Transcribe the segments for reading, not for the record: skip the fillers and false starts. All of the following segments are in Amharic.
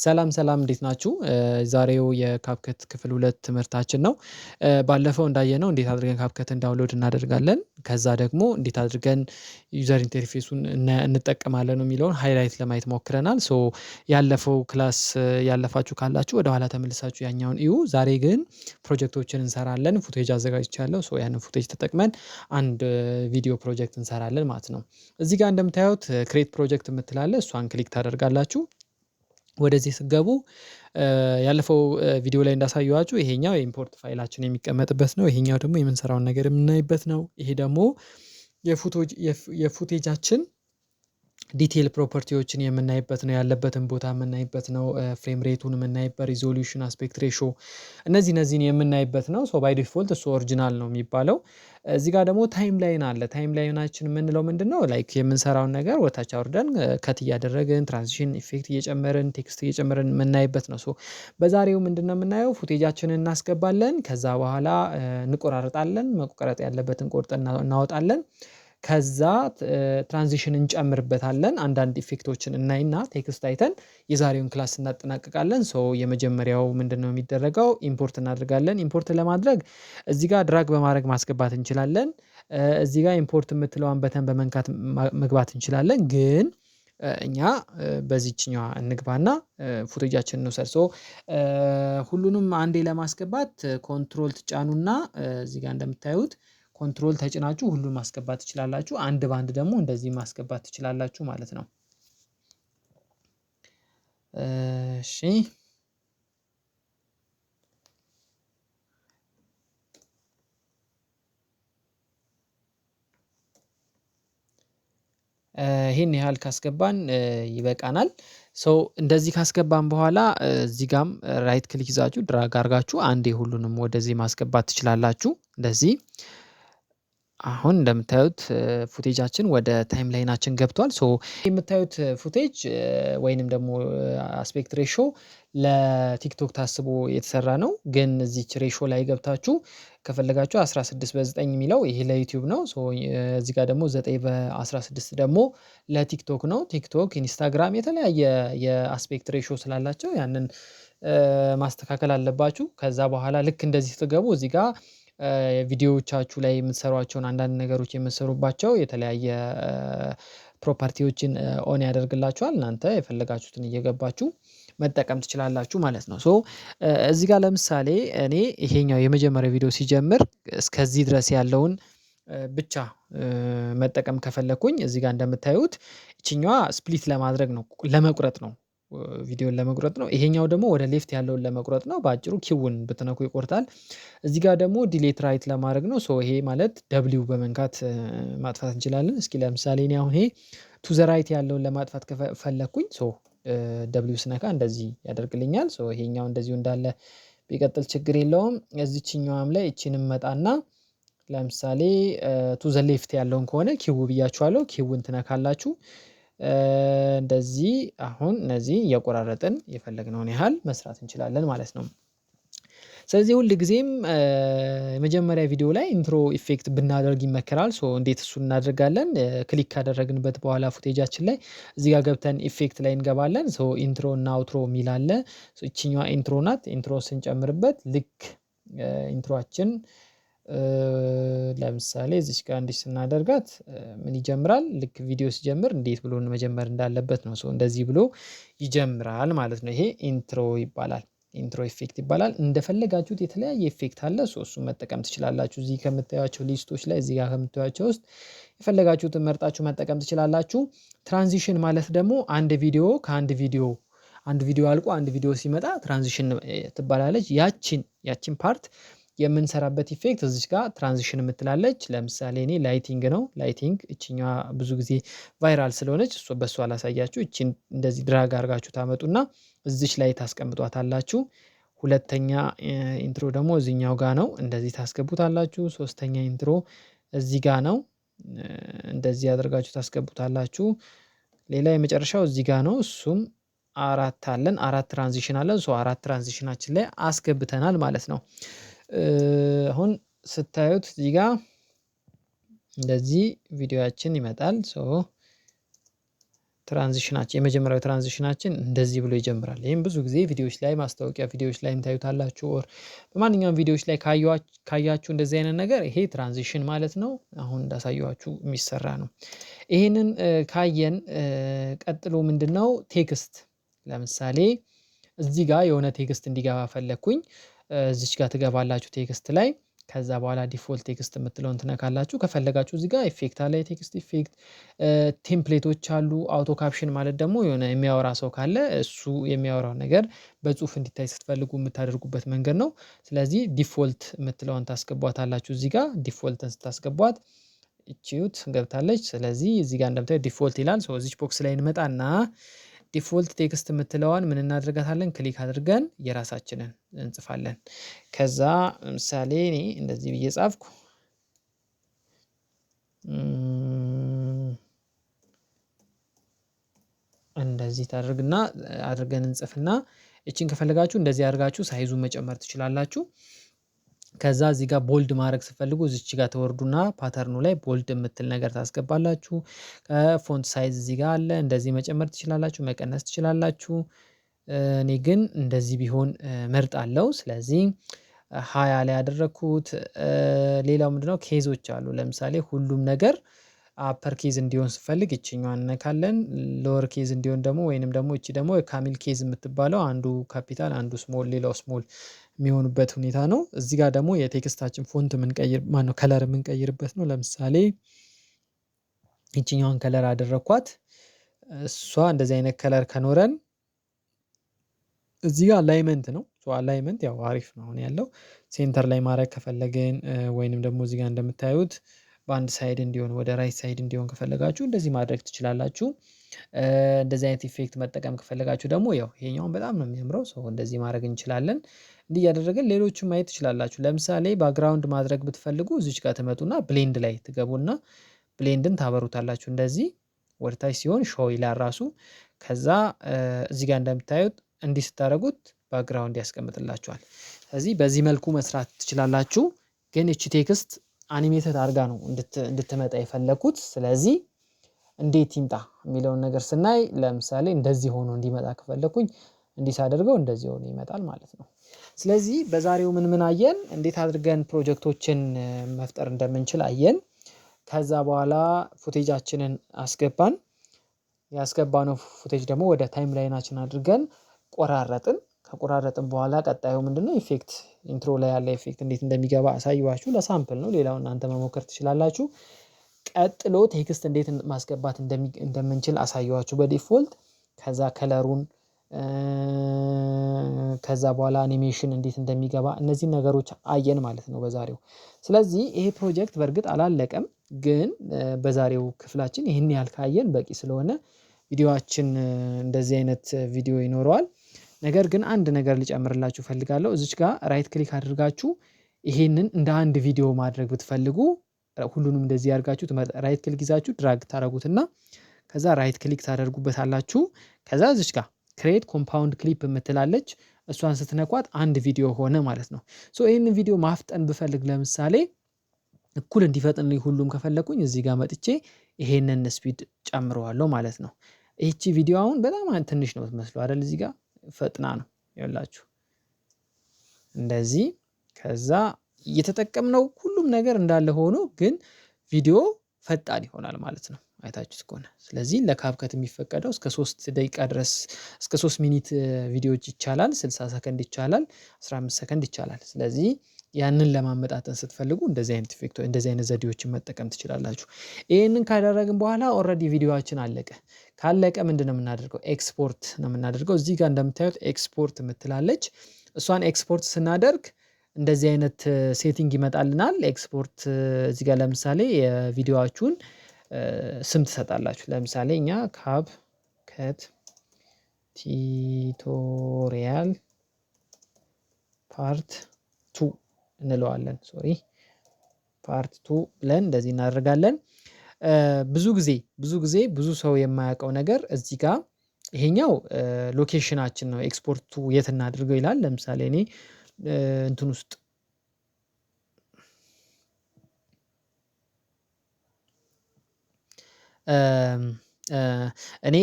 ሰላም ሰላም እንዴት ናችሁ? ዛሬው የካፕከት ክፍል 2 ትምህርታችን ነው። ባለፈው እንዳየነው እንዴት አድርገን ካፕከትን ዳውንሎድ እናደርጋለን፣ ከዛ ደግሞ እንዴት አድርገን ዩዘር ኢንተርፌሱን እንጠቀማለን የሚለውን ሃይላይት ለማየት ሞክረናል። ሶ ያለፈው ክላስ ያለፋችሁ ካላችሁ ወደ ኋላ ተመልሳችሁ ያኛውን እዩ። ዛሬ ግን ፕሮጀክቶችን እንሰራለን። ፉቴጅ አዘጋጅቻለሁ። ሶ ያንን ፉቴጅ ተጠቅመን አንድ ቪዲዮ ፕሮጀክት እንሰራለን ማለት ነው። እዚህ ጋር እንደምታዩት ክሬት ፕሮጀክት የምትላለ እሷን ክሊክ ታደርጋላችሁ። ወደዚህ ስትገቡ ያለፈው ቪዲዮ ላይ እንዳሳየኋችሁ ይሄኛው የኢምፖርት ፋይላችን የሚቀመጥበት ነው። ይሄኛው ደግሞ የምንሰራውን ነገር የምናይበት ነው። ይሄ ደግሞ የፉቴጃችን ዲቴል ፕሮፐርቲዎችን የምናይበት ነው። ያለበትን ቦታ የምናይበት ነው። ፍሬም ሬቱን የምናይበት፣ ሪዞሉሽን፣ አስፔክት ሬሾ እነዚህን የምናይበት ነው። ሶ ባይ ዲፎልት እሱ ኦሪጂናል ነው የሚባለው። እዚህ ጋር ደግሞ ታይም ላይን አለ። ታይም ላይናችን የምንለው ምንድነው? ላይክ የምንሰራውን ነገር ወታች አውርደን ከት እያደረግን ትራንዚሽን ኢፌክት እየጨመርን ቴክስት እየጨመርን የምናይበት ነው። ሶ በዛሬው ምንድነው የምናየው? ፉቴጃችንን እናስገባለን። ከዛ በኋላ እንቆራርጣለን። መቆረጥ ያለበትን ቆርጠን እናወጣለን። ከዛ ትራንዚሽን እንጨምርበታለን። አንዳንድ ኢፌክቶችን እናይና ቴክስት አይተን የዛሬውን ክላስ እናጠናቅቃለን። ሶ የመጀመሪያው ምንድነው የሚደረገው? ኢምፖርት እናደርጋለን። ኢምፖርት ለማድረግ እዚህ ጋር ድራግ በማድረግ ማስገባት እንችላለን። እዚህ ጋር ኢምፖርት የምትለዋን በተን በመንካት መግባት እንችላለን። ግን እኛ በዚህኛዋ እንግባና ፉቴጃችንን እንውሰድ። ሶ ሁሉንም አንዴ ለማስገባት ኮንትሮል ትጫኑና እዚህ ጋር እንደምታዩት ኮንትሮል ተጭናችሁ ሁሉን ማስገባት ትችላላችሁ። አንድ ባንድ ደግሞ እንደዚህ ማስገባት ትችላላችሁ ማለት ነው። እሺ ይሄን ያህል ካስገባን ይበቃናል። ሶ እንደዚህ ካስገባን በኋላ እዚህ ጋም ራይት ክሊክ ይዛችሁ ድራግ አድርጋችሁ አንዴ ሁሉንም ወደዚህ ማስገባት ትችላላችሁ። እንደዚህ አሁን እንደምታዩት ፉቴጃችን ወደ ታይም ላይናችን ገብቷል። ሶ የምታዩት ፉቴጅ ወይንም ደግሞ አስፔክት ሬሾ ለቲክቶክ ታስቦ የተሰራ ነው። ግን እዚች ሬሾ ላይ ገብታችሁ ከፈለጋችሁ 16:9 የሚለው ይሄ ለዩቲዩብ ነው። ሶ እዚህ ጋር ደግሞ 9:16 ደግሞ ለቲክቶክ ነው። ቲክቶክ፣ ኢንስታግራም የተለያየ የአስፔክት ሬሾ ስላላቸው ያንን ማስተካከል አለባችሁ። ከዛ በኋላ ልክ እንደዚህ ስትገቡ እዚህ ጋር ቪዲዮዎቻችሁ ላይ የምትሰሯቸውን አንዳንድ ነገሮች የምትሰሩባቸው የተለያየ ፕሮፐርቲዎችን ኦን ያደርግላችኋል። እናንተ የፈለጋችሁትን እየገባችሁ መጠቀም ትችላላችሁ ማለት ነው። ሶ እዚህ ጋር ለምሳሌ እኔ ይሄኛው የመጀመሪያው ቪዲዮ ሲጀምር እስከዚህ ድረስ ያለውን ብቻ መጠቀም ከፈለኩኝ እዚህ ጋር እንደምታዩት እቺኛዋ ስፕሊት ለማድረግ ነው፣ ለመቁረጥ ነው፣ ቪዲዮን ለመቁረጥ ነው። ይሄኛው ደግሞ ወደ ሌፍት ያለውን ለመቁረጥ ነው። በአጭሩ ኪውን ብትነኩ ይቆርጣል። እዚህ ጋር ደግሞ ዲሌት ራይት ለማድረግ ነው። ሶ ይሄ ማለት ደብሊው በመንካት ማጥፋት እንችላለን። እስኪ ለምሳሌ እኔ አሁን ይሄ ቱ ዘ ራይት ያለውን ለማጥፋት ከፈለኩኝ ሶ ደብሊው ስነካ እንደዚህ ያደርግልኛል። ሶ ይሄኛው እንደዚሁ እንዳለ ቢቀጥል ችግር የለውም። እዚችኛዋም ላይ እቺንም መጣና ለምሳሌ ቱ ዘ ሌፍት ያለውን ከሆነ ኪው ብያችኋለሁ። ኪውን ትነካላችሁ። እንደዚህ አሁን እነዚህ እየቆራረጥን የፈለግነውን ያህል መስራት እንችላለን ማለት ነው። ስለዚህ ሁል ጊዜም የመጀመሪያ ቪዲዮ ላይ ኢንትሮ ኢፌክት ብናደርግ ይመከራል። ሶ እንዴት እሱን እናደርጋለን? ክሊክ ካደረግንበት በኋላ ፉቴጃችን ላይ እዚህ ጋር ገብተን ኢፌክት ላይ እንገባለን። ሶ ኢንትሮ እና አውትሮ የሚል አለ። እቺኛዋ ኢንትሮ ናት። ኢንትሮ ስንጨምርበት ልክ ኢንትሮአችን ለምሳሌ እዚች ጋር እንዲህ ስናደርጋት ምን ይጀምራል? ልክ ቪዲዮ ሲጀምር እንዴት ብሎ መጀመር እንዳለበት ነው። ሶ እንደዚህ ብሎ ይጀምራል ማለት ነው። ይሄ ኢንትሮ ይባላል። ኢንትሮ ኢፌክት ይባላል። እንደፈለጋችሁት የተለያየ ኢፌክት አለ። ሶ እሱን መጠቀም ትችላላችሁ። እዚህ ከምታዩቸው ሊስቶች ላይ እዚህ ጋር ከምታዩቸው ውስጥ የፈለጋችሁትን መርጣችሁ መጠቀም ትችላላችሁ። ትራንዚሽን ማለት ደግሞ አንድ ቪዲዮ አንድ ቪዲዮ አልቆ አንድ ቪዲዮ ሲመጣ ትራንዚሽን ትባላለች። ያቺን ፓርት የምንሰራበት ኢፌክት እዚች ጋር ትራንዚሽን የምትላለች። ለምሳሌ እኔ ላይቲንግ ነው። ላይቲንግ እቺኛዋ ብዙ ጊዜ ቫይራል ስለሆነች በሱ አላሳያችሁ። እቺን እንደዚህ ድራግ አድርጋችሁ ታመጡና እዚች ላይ ታስቀምጧታላችሁ። ሁለተኛ ኢንትሮ ደግሞ እዚህኛው ጋር ነው። እንደዚህ ታስገቡታላችሁ። ሶስተኛ ኢንትሮ እዚህ ጋር ነው። እንደዚህ አድርጋችሁ ታስገቡታላችሁ። ሌላ የመጨረሻው እዚህ ጋር ነው። እሱም አራት አለን። አራት ትራንዚሽን አለን። ሶ አራት ትራንዚሽናችን ላይ አስገብተናል ማለት ነው። አሁን ስታዩት እዚህ ጋር እንደዚህ ቪዲዮአችን ይመጣል። ሶ ትራንዚሽናችን የመጀመሪያው ትራንዚሽናችን እንደዚህ ብሎ ይጀምራል። ይህም ብዙ ጊዜ ቪዲዮዎች ላይ ማስታወቂያ ቪዲዮዎች ላይም ታዩታላችሁ። ኦር በማንኛውም ቪዲዮዎች ላይ ካያችሁ እንደዚህ አይነት ነገር ይሄ ትራንዚሽን ማለት ነው። አሁን እንዳሳየኋችሁ የሚሰራ ነው። ይሄንን ካየን ቀጥሎ ምንድነው ቴክስት። ለምሳሌ እዚህ ጋር የሆነ ቴክስት እንዲገባ ፈለኩኝ። እዚች ጋር ትገባላችሁ ቴክስት ላይ። ከዛ በኋላ ዲፎልት ቴክስት የምትለውን ትነካላችሁ። ከፈለጋችሁ እዚህ ጋር ኢፌክት አለ፣ የቴክስት ኢፌክት ቴምፕሌቶች አሉ። አውቶ ካፕሽን ማለት ደግሞ የሆነ የሚያወራ ሰው ካለ እሱ የሚያወራው ነገር በጽሁፍ እንዲታይ ስትፈልጉ የምታደርጉበት መንገድ ነው። ስለዚህ ዲፎልት የምትለውን ታስገቧታላችሁ። እዚህ ጋር ዲፎልትን ስታስገቧት እቺዩት ገብታለች። ስለዚህ እዚህ ጋር እንደምታዩት ዲፎልት ይላል። ሶ እዚች ቦክስ ላይ እንመጣና ዲፎልት ቴክስት የምትለዋን ምን እናደርጋታለን? ክሊክ አድርገን የራሳችንን እንጽፋለን። ከዛ ለምሳሌ እኔ እንደዚህ ብዬ ጻፍኩ። እንደዚህ ታደርግና አድርገን እንጽፍና እቺን ከፈለጋችሁ እንደዚህ አድርጋችሁ ሳይዙን መጨመር ትችላላችሁ። ከዛ እዚህ ጋር ቦልድ ማድረግ ስትፈልጉ እዚች ጋር ተወርዱና ፓተርኑ ላይ ቦልድ የምትል ነገር ታስገባላችሁ። ፎንት ሳይዝ እዚህ ጋር አለ፣ እንደዚህ መጨመር ትችላላችሁ፣ መቀነስ ትችላላችሁ። እኔ ግን እንደዚህ ቢሆን መርጣለሁ። ስለዚህ 20 ላይ ያደረኩት። ሌላው ምንድነው ኬዞች አሉ። ለምሳሌ ሁሉም ነገር አፐር ኬዝ እንዲሆን ስፈልግ እቺኛዋን እነካለን። ሎወር ኬዝ እንዲሆን ደግሞ ወይንም ደግሞ እቺ ደግሞ ካሚል ኬዝ የምትባለው አንዱ ካፒታል አንዱ ስሞል ሌላው ስሞል የሚሆኑበት ሁኔታ ነው። እዚህ ጋር ደግሞ የቴክስታችን ፎንት የምንቀይር ማነው ከለር የምንቀይርበት ነው። ለምሳሌ ይቺኛዋን ከለር አደረኳት። እሷ እንደዚህ አይነት ከለር ከኖረን እዚህ ጋር አላይመንት ነው። አላይመንት ያው አሪፍ ነው አሁን ያለው። ሴንተር ላይ ማድረግ ከፈለግን ወይንም ደግሞ እዚህ ጋር እንደምታዩት በአንድ ሳይድ እንዲሆን ወደ ራይት ሳይድ እንዲሆን ከፈለጋችሁ እንደዚህ ማድረግ ትችላላችሁ። እንደዚህ አይነት ኢፌክት መጠቀም ከፈለጋችሁ ደግሞ ያው ይሄኛውን በጣም ነው የሚያምረው። ሰው እንደዚህ ማድረግ እንችላለን። እንዲህ እያደረግን ሌሎቹን ማየት ትችላላችሁ። ለምሳሌ ባክግራውንድ ማድረግ ብትፈልጉ እዚች ጋር ትመጡና ብሌንድ ላይ ትገቡና ብሌንድን ታበሩታላችሁ። እንደዚህ ወደታች ሲሆን ሾው ይላል ራሱ። ከዛ እዚህ ጋር እንደምታዩት እንዲህ ስታደርጉት ባክግራውንድ ያስቀምጥላችኋል። ስለዚህ በዚህ መልኩ መስራት ትችላላችሁ። ግን እቺ ቴክስት አኒሜትድ አድርጋ ነው እንድትመጣ የፈለኩት። ስለዚህ እንዴት ይምጣ የሚለውን ነገር ስናይ ለምሳሌ እንደዚህ ሆኖ እንዲመጣ ከፈለኩኝ እንዲህ ሳደርገው እንደዚህ ሆኖ ይመጣል ማለት ነው። ስለዚህ በዛሬው ምን አየን? እንዴት አድርገን ፕሮጀክቶችን መፍጠር እንደምንችል አየን። ከዛ በኋላ ፉቴጃችንን አስገባን። ያስገባነው ፉቴጅ ደግሞ ወደ ታይም ላይናችን አድርገን ቆራረጥን። ከቆራረጥን በኋላ ቀጣዩ ምንድነው ኢፌክት፣ ኢንትሮ ላይ ያለ ኢፌክት እንዴት እንደሚገባ አሳይዋችሁ። ለሳምፕል ነው፣ ሌላው እናንተ መሞከር ትችላላችሁ። ቀጥሎ ቴክስት እንዴት ማስገባት እንደምንችል አሳየዋችሁ በዲፎልት። ከዛ ከለሩን፣ ከዛ በኋላ አኒሜሽን እንዴት እንደሚገባ እነዚህ ነገሮች አየን ማለት ነው በዛሬው። ስለዚህ ይሄ ፕሮጀክት በእርግጥ አላለቀም፣ ግን በዛሬው ክፍላችን ይህን ያህል ካየን በቂ ስለሆነ ቪዲዮአችን እንደዚህ አይነት ቪዲዮ ይኖረዋል። ነገር ግን አንድ ነገር ሊጨምርላችሁ ፈልጋለሁ። እዚች ጋር ራይት ክሊክ አድርጋችሁ ይሄንን እንደ አንድ ቪዲዮ ማድረግ ብትፈልጉ ሁሉንም እንደዚህ ያርጋችሁ ራይት ክሊክ ይዛችሁ ድራግ ታረጉትና ከዛ ራይት ክሊክ ታደርጉበታላችሁ። ከዛ እዚች ጋር ክሬት ኮምፓውንድ ክሊፕ የምትላለች እሷን ስትነኳት አንድ ቪዲዮ ሆነ ማለት ነው። ሶ ይሄንን ቪዲዮ ማፍጠን ብፈልግ ለምሳሌ እኩል እንዲፈጥንልኝ ሁሉም ከፈለኩኝ እዚህ ጋር መጥቼ ይሄንን ስፒድ ጨምረዋለሁ ማለት ነው። ይህቺ ቪዲዮ አሁን በጣም ትንሽ ነው የምትመስለው አይደል? እዚህ ጋር ፈጥና ነው ይኸውላችሁ እንደዚህ። ከዛ እየተጠቀምነው ሁሉም ነገር እንዳለ ሆኖ ግን ቪዲዮ ፈጣን ይሆናል ማለት ነው አይታችሁት ከሆነ። ስለዚህ ለካፕከት የሚፈቀደው እስከ 3 ደቂቃ ድረስ እስከ 3 ሚኒት ቪዲዮዎች ይቻላል። 60 ሰከንድ ይቻላል፣ 15 ሰከንድ ይቻላል። ስለዚህ ያንን ለማመጣጠን ስትፈልጉ እንደዚህ አይነት ኢፌክት እንደዚህ አይነት ዘዴዎችን መጠቀም ትችላላችሁ። ይሄንን ካደረግን በኋላ ኦልሬዲ ቪዲዮአችን አለቀ። ካለቀ ምንድነው የምናደርገው? ኤክስፖርት ነው የምናደርገው። እዚህ ጋር እንደምታዩት ኤክስፖርት የምትላለች እሷን ኤክስፖርት ስናደርግ እንደዚህ አይነት ሴቲንግ ይመጣልናል። ኤክስፖርት እዚህ ጋር ለምሳሌ የቪዲዮአችሁን ስም ትሰጣላችሁ። ለምሳሌ እኛ ካፕከት ቲቶሪያል ፓርት 2 እንለዋለን። ፓርት 2 ብለን እንደዚህ እናደርጋለን። ብዙ ጊዜ ብዙ ሰው የማያውቀው ነገር እዚህ ጋር ይሄኛው ሎኬሽናችን ነው። ኤክስፖርቱ የት እናድርገው ይላል። ለምሳሌ እኔ እንትን ውስጥ እኔ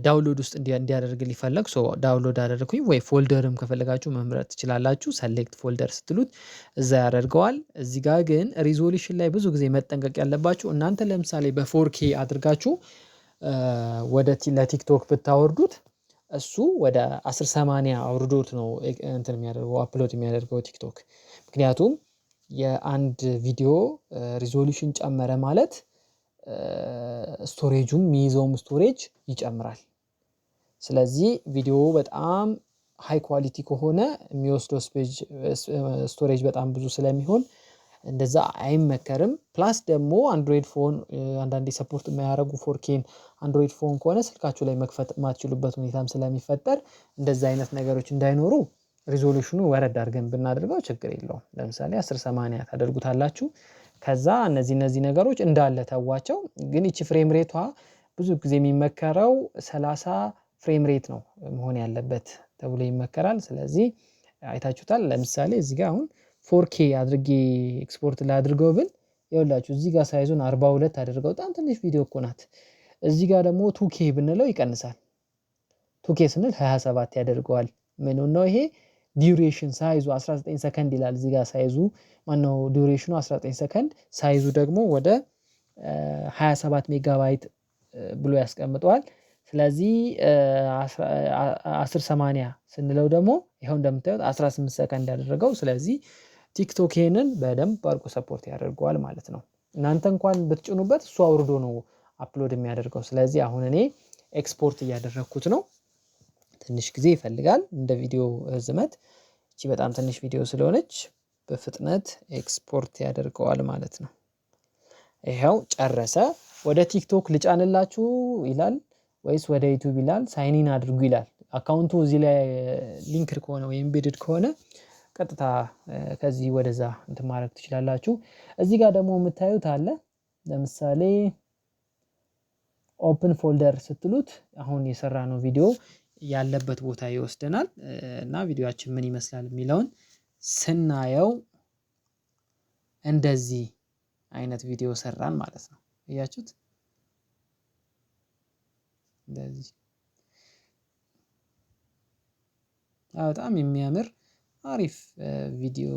ዳውንሎድ ውስጥ እንዲያደርግልኝ ፈለግኩ ሶ ዳውንሎድ አደረኩኝ ወይ ፎልደርም ከፈለጋችሁ መምረጥ ትችላላችሁ ሰሌክት ፎልደር ስትሉት እዛ ያደርገዋል። እዚህ ጋር ግን ሪዞሉሽን ላይ ብዙ ጊዜ መጠንቀቅ ያለባችሁ እናንተ ለምሳሌ በ4K አድርጋችሁ ወደ ለቲክቶክ ብታወርዱት እሱ ወደ 1080 አውርዶት ነው እንትን የሚያደርገው አፕሎድ የሚያደርገው ቲክቶክ። ምክንያቱም የአንድ ቪዲዮ ሪዞሉሽን ጨመረ ማለት ስቶሬጁም የሚይዘውም ስቶሬጅ ይጨምራል። ስለዚህ ቪዲዮ በጣም ሃይ ኳሊቲ ከሆነ የሚወስደው ስቶሬጅ በጣም ብዙ ስለሚሆን እንደዛ አይመከርም። ፕላስ ደግሞ አንድሮይድ ፎን አንዳንዴ ሰፖርት የማያደርጉ 4Kን አንድሮይድ ፎን ከሆነ ስልካችሁ ላይ መክፈት የማትችሉበት ሁኔታም ስለሚፈጠር እንደዛ አይነት ነገሮች እንዳይኖሩ ሪዞሉሽኑ ወረድ አድርገን ብናደርገው ችግር የለውም። ለምሳሌ 1080 ታደርጉታላችሁ ከዛ እነዚህ ነገሮች እንዳለ ተዋቸው። ግን ይቺ ፍሬም ሬቷ ብዙ ጊዜ የሚመከረው 30 ፍሬም ሬት ነው መሆን ያለበት ተብሎ ይመከራል። ስለዚህ አይታችሁታል ለምሳሌ እዚህ ጋር አሁን 4K አድርጌ ኤክስፖርት ላድርገው ብል ይኸውላችሁ እዚህ ጋር ሳይዙን 42 አድርገው በጣም ትንሽ ቪዲዮ እኮ ናት። እዚህ ጋር ደግሞ 2K ብንለው ይቀንሳል። 2K ስንል 27 ያደርገዋል። ምኑን ነው ይሄ ዲዩሬሽን ሳይዙ 19 ሰከንድ ይላል እዚህ ጋር ሳይዙ ማነው ዲዩሬሽኑ 19 ሰከንድ ሳይዙ ደግሞ ወደ 27 ሜጋባይት ብሎ ያስቀምጠዋል። ስለዚህ 1080 ስንለው ደግሞ ይኸው እንደምታዩት 18 ሰከንድ ያደረገው ስለዚህ ቲክቶክ ይሄንን በደንብ አድርጎ ሰፖርት ያደርገዋል ማለት ነው። እናንተ እንኳን ብትጭኑበት እሱ አውርዶ ነው አፕሎድ የሚያደርገው። ስለዚህ አሁን እኔ ኤክስፖርት እያደረኩት ነው። ትንሽ ጊዜ ይፈልጋል እንደ ቪዲዮ ርዝመት እቺ በጣም ትንሽ ቪዲዮ ስለሆነች በፍጥነት ኤክስፖርት ያደርገዋል ማለት ነው። ይኸው ጨረሰ። ወደ ቲክቶክ ልጫንላችሁ ይላል ወይስ ወደ ዩቲዩብ ይላል ሳይን ኢን አድርጉ ይላል። አካውንቱ እዚህ ላይ ሊንክድ ከሆነ ወይም ኤምቤድድ ከሆነ ቀጥታ ከዚህ ወደዛ እንትን ማድረግ ትችላላችሁ። እዚህ ጋር ደግሞ የምታዩት አለ ለምሳሌ ኦፕን ፎልደር ስትሉት አሁን የሰራነው ቪዲዮ ያለበት ቦታ ይወስደናል እና ቪዲዮአችን ምን ይመስላል የሚለውን ስናየው እንደዚህ አይነት ቪዲዮ ሰራን ማለት ነው። እያችሁት እንደዚህ በጣም የሚያምር አሪፍ ቪዲዮ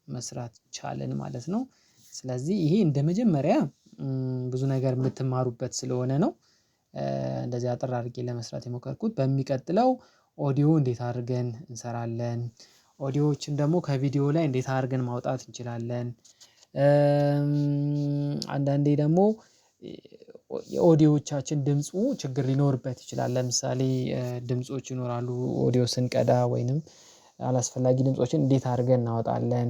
መስራት ቻለን ማለት ነው። ስለዚህ ይሄ እንደመጀመሪያ ብዙ ነገር የምትማሩበት ስለሆነ ነው። እንደዚህ አጠር አድርጌ ለመስራት የሞከርኩት በሚቀጥለው ኦዲዮ እንዴት አድርገን እንሰራለን ኦዲዮዎችን ደግሞ ከቪዲዮ ላይ እንዴት አድርገን ማውጣት እንችላለን። አንዳንዴ ደግሞ የኦዲዮዎቻችን ድምፁ ችግር ሊኖርበት ይችላል። ለምሳሌ ድምጾች ይኖራሉ ኦዲዮ ስንቀዳ ወይንም አላስፈላጊ ድምፆችን እንዴት አድርገን እናወጣለን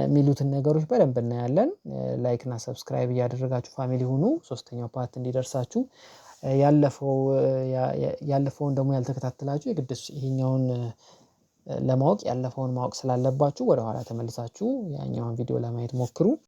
የሚሉትን ነገሮች በደንብ እናያለን። ላይክ እና ሰብስክራይብ እያደረጋችሁ ፋሚሊ ሁኑ ሶስተኛው ፓርት እንዲደርሳችሁ። ያለፈውን ደግሞ ያልተከታተላችሁ የግድ ይሄኛውን ለማወቅ ያለፈውን ማወቅ ስላለባችሁ ወደ ኋላ ተመልሳችሁ ያኛውን ቪዲዮ ለማየት ሞክሩ